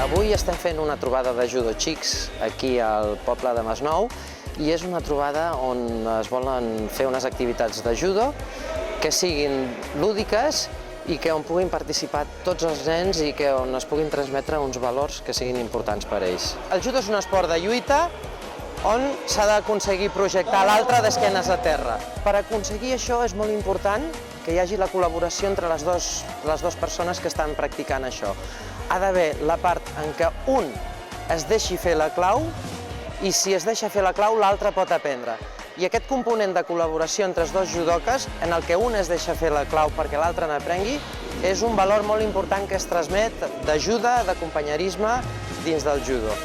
Avui estem fent una trobada de judo xics aquí al poble de Masnou i és una trobada on es volen fer unes activitats de judo que siguin lúdiques i que on puguin participar tots els nens i que on es puguin transmetre uns valors que siguin importants per a ells. El judo és un esport de lluita on s'ha d'aconseguir projectar l'altre d'esquenes a terra. Per aconseguir això és molt important que hi hagi la col·laboració entre les dues persones que estan practicant això. Ha d'haver la part en què un es deixi fer la clau i si es deixa fer la clau l'altre pot aprendre. I aquest component de col·laboració entre els dos judoques, en el que un es deixa fer la clau perquè l'altre n'aprengui, és un valor molt important que es transmet d'ajuda, de companyerisme dins del judo.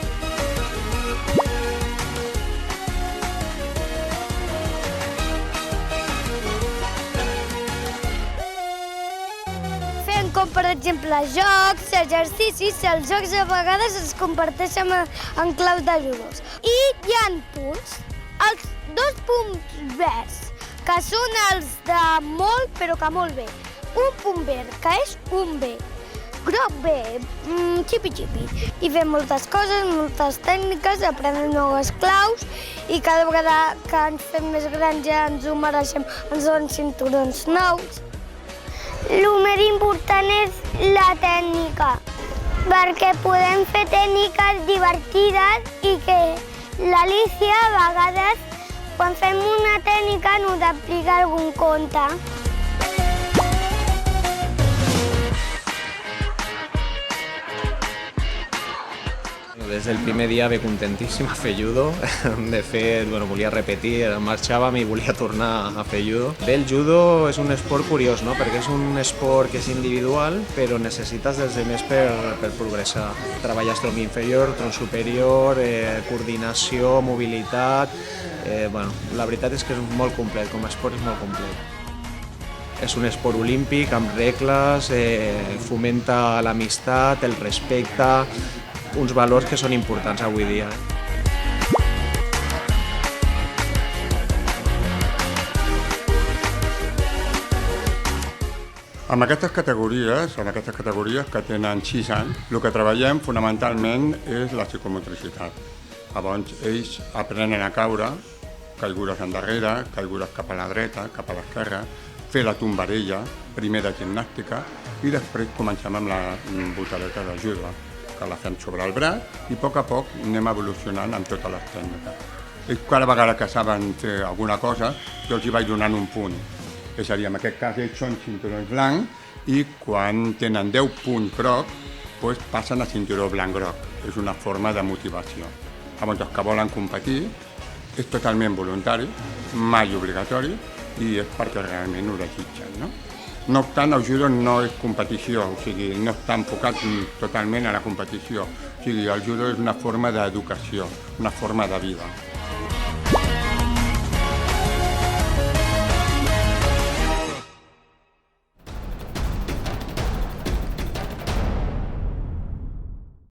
Com per exemple jocs, exercicis, els jocs a vegades es comparteixen en clau de judos. I hi ha punts, els dos punts verds, que són els de molt, però que molt bé. Un punt verd, que és un B. Groc B, xipi-xipi. I fem moltes coses, moltes tècniques, aprenem noves claus i cada vegada que ens fem més grans ja ens ho mereixem, ens donen cinturons nous. El més important és la tècnica, perquè podem fer tècniques divertides i que l'Alícia a vegades, quan fem una tècnica, ens explica algun conte. Des del primer dia ve contentíssim a fer judo. De fet, volia repetir, marxàvem i volia tornar a fer judo. Bé, el judo és un esport curiós, no? Perquè és un esport que és individual, però necessites dels altres per progressar. Treballes tronc inferior, tronc superior, coordinació, mobilitat... La veritat és que és molt complet, com a esport és molt complet. És un esport olímpic amb regles, fomenta l'amistat, el respecte, uns valors que són importants avui dia. En aquestes categories que tenen 6 anys, el que treballem fonamentalment és la psicomotricitat. Llavors ells aprenen a caure, caigudes endarrere, caigudes cap a la dreta, cap a l'esquerra, fer la tombarella, primer de gimnàstica, i després comencem amb la botareta de judo, que la fem sobre el braç i a poc anem evolucionant amb totes les tècniques. Ells cada vegada que saben fer alguna cosa, jo els hi vaig donant un punt. És a dir, en aquest cas ells són cinturons blancs i quan tenen 10 punts groc, passen a cinturó blanc-groc. És una forma de motivació. Llavors, els que volen competir és totalment voluntari, mai obligatori, i és perquè realment ho desitgen, no? No obstant, el judo no és competició, o sigui, no està enfocat totalment a la competició. O sigui, el judo és una forma d'educació, una forma de vida.